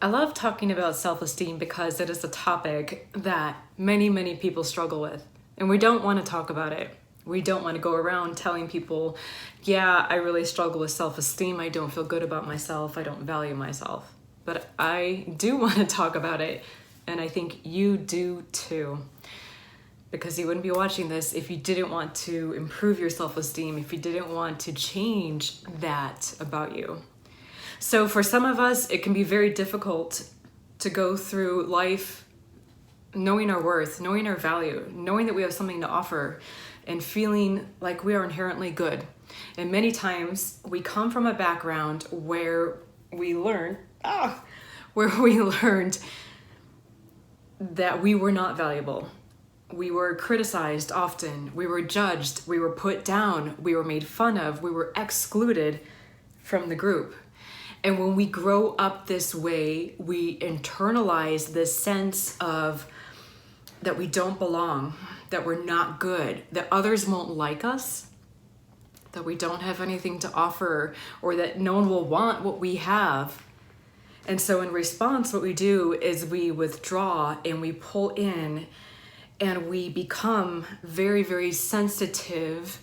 I love talking about self-esteem because it is a topic that many, many people struggle with. And we don't want to talk about it. We don't want to go around telling people, yeah, I really struggle with self-esteem. I don't feel good about myself. I don't value myself. But I do want to talk about it. And I think you do too. Because you wouldn't be watching this if you didn't want to improve your self-esteem, if you didn't want to change that about you. So for some of us, it can be very difficult to go through life knowing our worth, knowing our value, knowing that we have something to offer, and feeling like we are inherently good. And many times we come from a background where we learned that we were not valuable. We were criticized often. We were judged. We were put down. We were made fun of. We were excluded from the group. And when we grow up this way, we internalize this sense of that we don't belong, that we're not good, that others won't like us, that we don't have anything to offer, or that no one will want what we have. And so in response, what we do is we withdraw and we pull in and we become very, very sensitive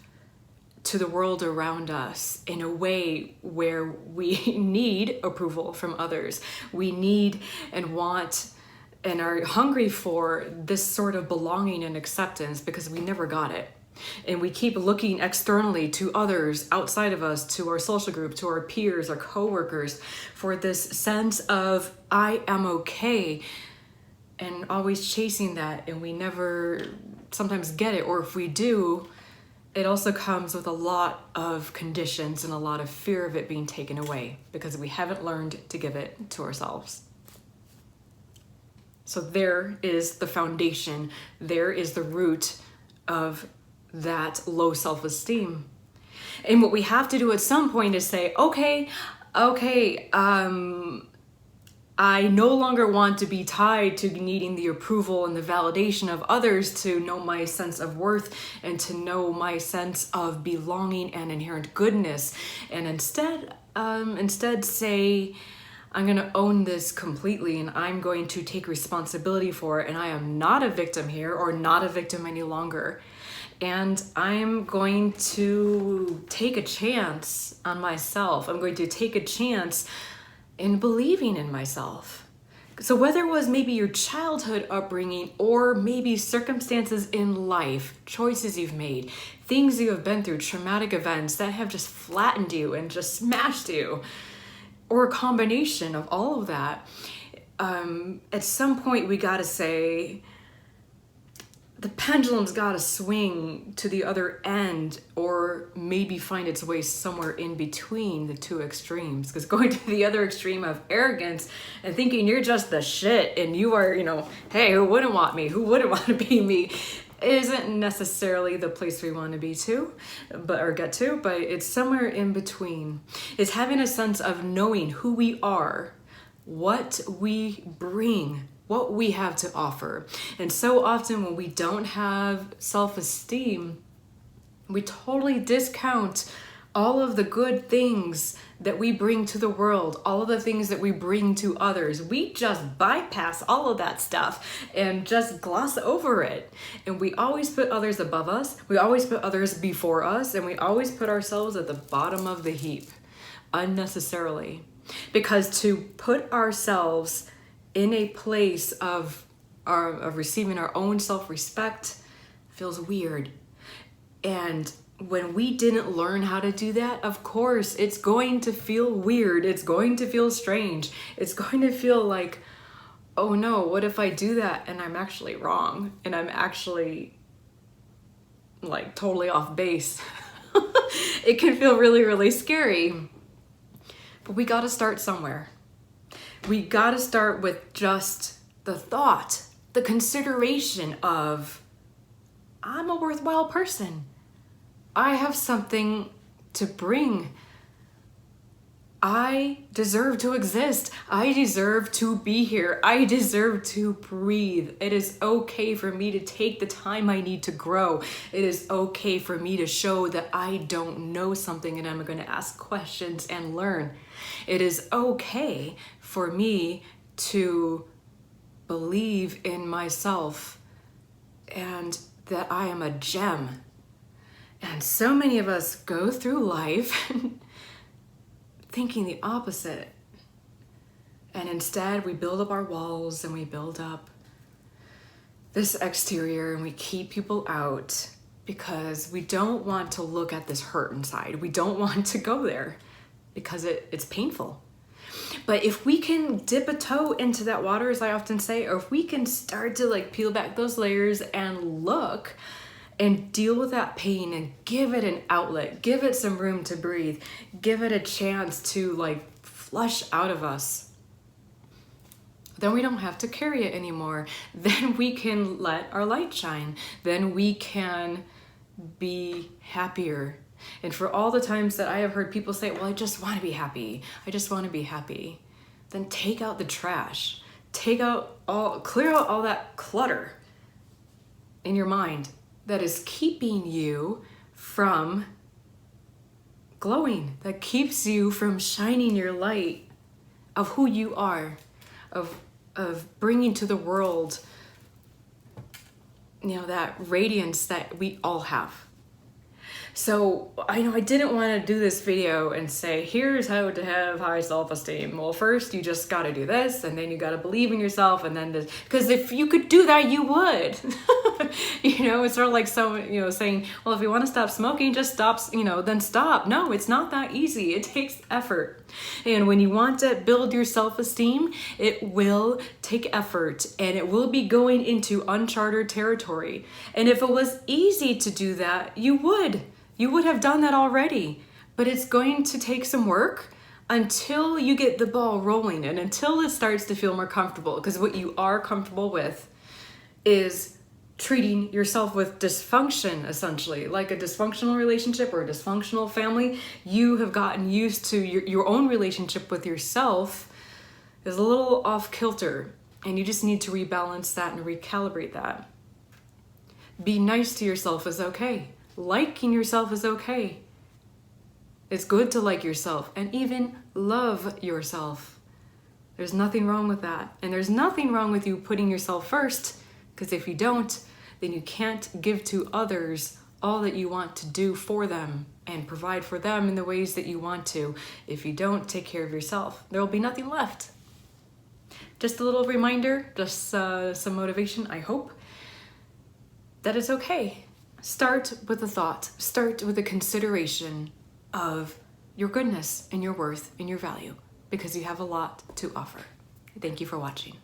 to the world around us in a way where we need approval from others. We need and want and are hungry for this sort of belonging and acceptance because we never got it. And we keep looking externally to others outside of us, to our social group, to our peers, our coworkers, for this sense of I am okay, and always chasing that, and we never sometimes get it, or if we do, it also comes with a lot of conditions and a lot of fear of it being taken away because we haven't learned to give it to ourselves. So there is the foundation, there is the root of that low self-esteem. And what we have to do at some point is say, okay, I no longer want to be tied to needing the approval and the validation of others to know my sense of worth and to know my sense of belonging and inherent goodness. And instead say, I'm going to own this completely and I'm going to take responsibility for it. And I am not a victim here or not a victim any longer. And I'm going to take a chance on myself. I'm going to take a chance in believing in myself. So whether it was maybe your childhood upbringing or maybe circumstances in life, choices you've made, things you have been through, traumatic events that have just flattened you and just smashed you, or a combination of all of that, at some point we gotta say, the pendulum's gotta swing to the other end, or maybe find its way somewhere in between the two extremes. Because going to the other extreme of arrogance and thinking you're just the shit and you are, hey, who wouldn't want me? Who wouldn't want to be me? Isn't necessarily the place we want to be get to, but it's somewhere in between. It's having a sense of knowing who we are, what we bring, what we have to offer. And so often when we don't have self-esteem, we totally discount all of the good things that we bring to the world, all of the things that we bring to others. We just bypass all of that stuff and just gloss over it. And we always put others above us. We always put others before us. And we always put ourselves at the bottom of the heap unnecessarily. Because to put ourselves in a place of receiving our own self-respect feels weird. And when we didn't learn how to do that, of course, it's going to feel weird. It's going to feel strange. It's going to feel like, oh no, what if I do that and I'm actually wrong? And I'm actually like totally off base. It can feel really, really scary. But we gotta start somewhere. We gotta start with just the thought, the consideration of, I'm a worthwhile person. I have something to bring. I deserve to exist. I deserve to be here. I deserve to breathe. It is okay for me to take the time I need to grow. It is okay for me to show that I don't know something and I'm going to ask questions and learn. It is okay for me to believe in myself and that I am a gem. And so many of us go through life thinking the opposite. And instead we build up our walls and we build up this exterior and we keep people out because we don't want to look at this hurt inside. We don't want to go there because it's painful. But if we can dip a toe into that water, as I often say, or if we can start to like peel back those layers and look and deal with that pain and give it an outlet, give it some room to breathe, give it a chance to like flush out of us, then we don't have to carry it anymore. Then we can let our light shine. Then we can be happier. And for all the times that I have heard people say, well, I just want to be happy. I just want to be happy. Then take out the trash. Clear out all that clutter in your mind that is keeping you from glowing, that keeps you from shining your light of who you are, of bringing to the world, that radiance that we all have. So I know I didn't want to do this video and say, here's how to have high self-esteem. Well, first you just got to do this, and then you got to believe in yourself, and then this, because if you could do that, you would. It's sort of like saying, well, if you want to stop smoking, just stop, then stop. No, it's not that easy. It takes effort. And when you want to build your self-esteem, it will take effort, and it will be going into uncharted territory. And if it was easy to do that, you would have done that already. But it's going to take some work until you get the ball rolling and until it starts to feel more comfortable. Because what you are comfortable with is treating yourself with dysfunction, essentially. Like a dysfunctional relationship or a dysfunctional family, you have gotten used to your own relationship with yourself is a little off kilter, and you just need to rebalance that and recalibrate that. Be nice to yourself is okay. Liking yourself is okay. It's good to like yourself and even love yourself. There's nothing wrong with that. And there's nothing wrong with you putting yourself first, because if you don't, then you can't give to others all that you want to do for them and provide for them in the ways that you want to. If you don't take care of yourself, there will be nothing left. Just a little reminder, just some motivation, I hope, that it's okay. Start with a thought. Start with a consideration of your goodness and your worth and your value, because you have a lot to offer. Thank you for watching.